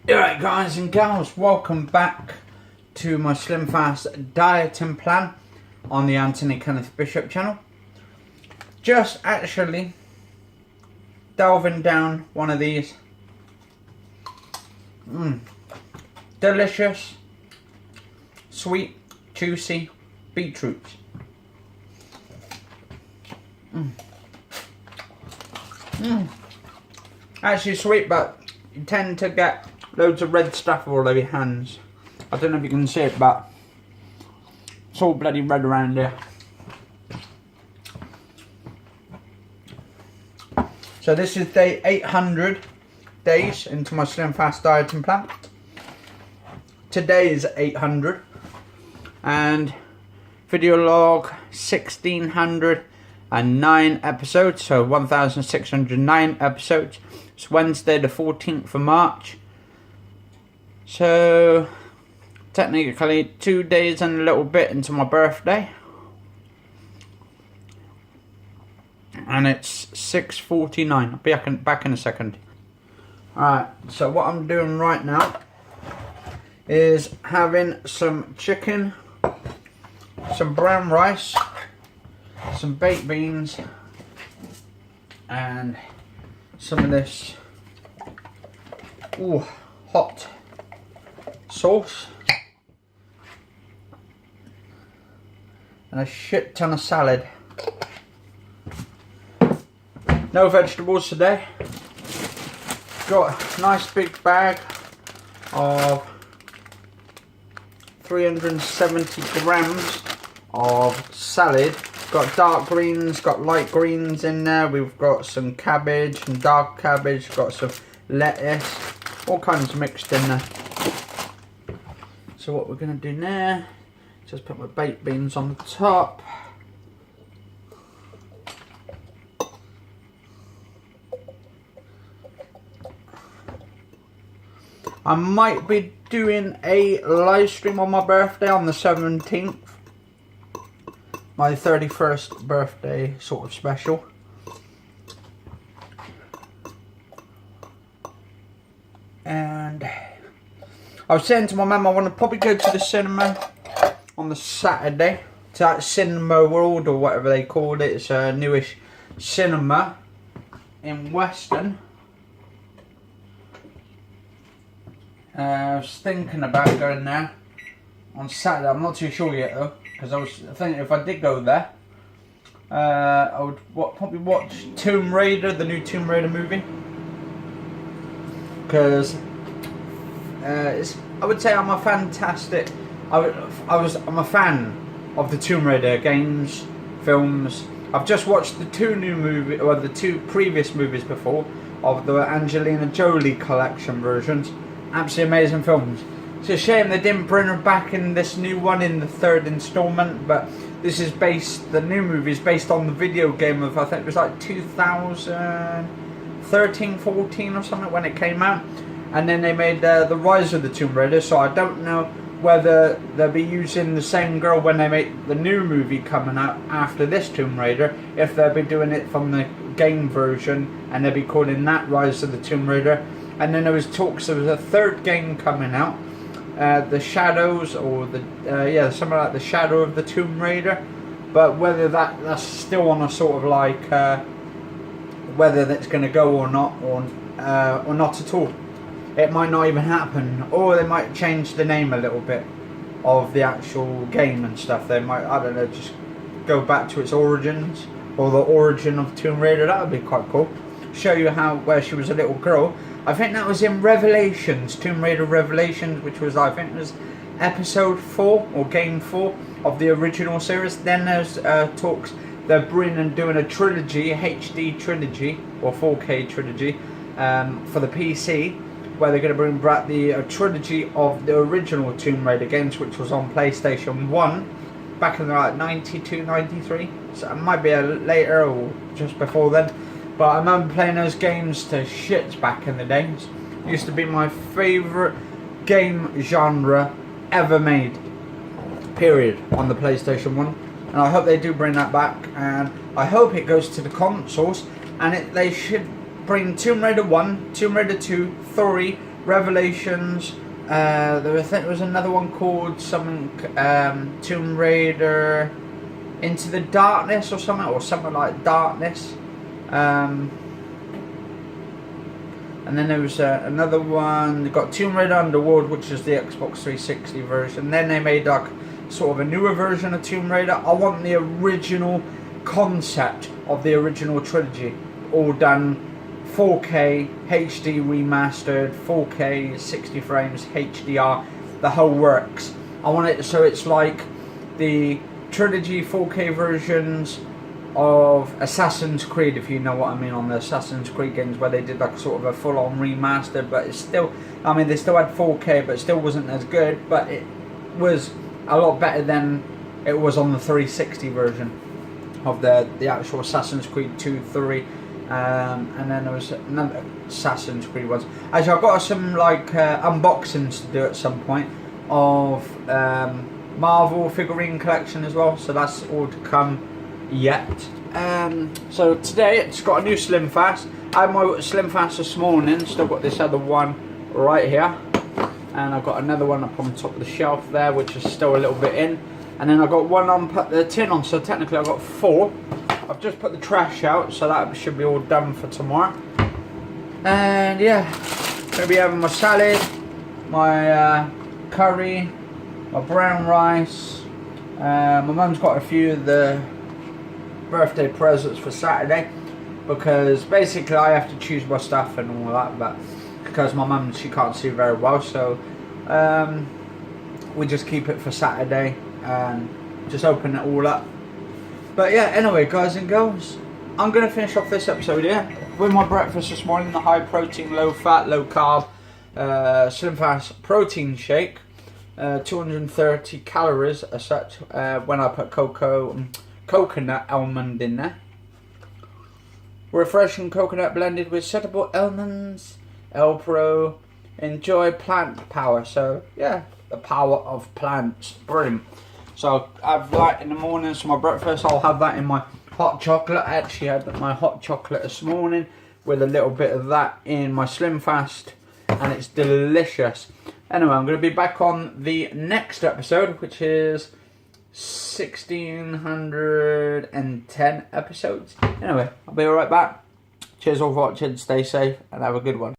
Alright guys and gals, welcome back to my Slimfast dieting plan on the Anthony Kenneth Bishop channel. Just actually delving down one of these delicious, sweet, juicy beetroots. Actually sweet, but you tend to get loads of red stuff all over your hands. I don't know if you can see it, but it's all bloody red around here. So this is day 800 days into my Slimfast dieting plan. Today is 800 and video log 1609 episodes, so 1609 episodes. It's Wednesday the 14th of March. So technically 2 days and a little bit into my birthday. And it's 6:49. I'll be back in a second. Alright, so what I'm doing right now is having some chicken, some brown rice, some baked beans, and some of this hot sauce, and a shit ton of salad. No vegetables today. Got a nice big bag of 370 grams of salad. Got dark greens, got light greens in there. We've got some cabbage and dark cabbage, got some lettuce, all kinds mixed in there. So what we're going to do now, just put my baked beans on the top. I might be doing a live stream on my birthday on the 17th. My 31st birthday sort of special. And I was saying to my mum I want to probably go to the cinema on the Saturday. To that Cinema World or whatever they called it. It's a newish cinema in Weston. I was thinking about going there on Saturday. I'm not too sure yet though, because I was thinking if I did go there, I would probably watch Tomb Raider, the new Tomb Raider movie, because I would say I'm a fantastic. I'm a fan of the Tomb Raider games, films. I've just watched the the two previous movies before of the Angelina Jolie collection versions. Absolutely amazing films. It's a shame they didn't bring her back in this new one in the third installment, but this is the new movie is based on the video game of, I think it was like 2013, 14 or something when it came out. And then they made The Rise of the Tomb Raider, so I don't know whether they'll be using the same girl when they make the new movie coming out after this Tomb Raider, if they'll be doing it from the game version and they'll be calling that Rise of the Tomb Raider. And then there was talks there was a third game coming out, The Shadows, or something like The Shadow of the Tomb Raider. But whether that's still on a sort of like whether that's going to go or not at all. It might not even happen, or they might change the name a little bit of the actual game and stuff. They might, I don't know, just go back to its origins, or the origin of Tomb Raider. That would be quite cool. Show you where she was a little girl. I think that was in Revelations, Tomb Raider Revelations, which was, I think it was episode 4 or game 4 of the original series. Then there's talks they're doing a trilogy, HD trilogy or 4K trilogy for the PC, where they're going to bring back the trilogy of the original Tomb Raider games, which was on PlayStation 1 back in like 92, 93. So it might be later or just before then. But I remember playing those games to shits back in the days. It used to be my favourite game genre ever made. Period. On the PlayStation 1. And I hope they do bring that back. And I hope it goes to the consoles. And they should bring Tomb Raider 1, Tomb Raider 2, 3, Revelations. I think there was another one called something Tomb Raider Into the Darkness or something like Darkness. And then there was another one. They got Tomb Raider Underworld, which is the Xbox 360 version. Then they made like sort of a newer version of Tomb Raider. I want the original concept of the original trilogy, all done 4K HD remastered, 4K 60 frames HDR, the whole works. I want it so it's like the trilogy 4K versions of Assassin's Creed, if you know what I mean, on the Assassin's Creed games, where they did like sort of a full-on remaster, but it's still, I mean, they still had 4K, but it still wasn't as good, but it was a lot better than it was on the 360 version of the actual Assassin's Creed 2, 3, and then there was another Assassin's Creed ones. Actually, I've got some like unboxings to do at some point of Marvel figurine collection as well, so that's all to come yet. So today it's got a new Slimfast. I had my Slimfast this morning, still got this other one right here, and I've got another one up on top of the shelf there, which is still a little bit in, and then I've got one on, put the tin on, so technically I've got 4. I've just put the trash out, so that should be all done for tomorrow. And yeah, gonna be having my salad, my curry, my brown rice. My mum's got a few of the birthday presents for Saturday, because basically I have to choose my stuff and all that, but because my mum, she can't see very well, so we just keep it for Saturday and just open it all up. But yeah, anyway, guys and girls, I'm going to finish off this episode here with my breakfast this morning, the high protein, low fat, low carb Slimfast protein shake, 230 calories as such, when I put coconut almond in there. Refreshing coconut blended with suitable almonds, L-Pro, enjoy plant power. So yeah, the power of plants, brilliant. So I have that in the morning for my breakfast. I'll have that in my hot chocolate. I actually had my hot chocolate this morning with a little bit of that in my Slimfast, and it's delicious. Anyway, I'm going to be back on the next episode, which is 1610 episodes. Anyway, I'll be right back. Cheers all for watching, stay safe, and have a good one.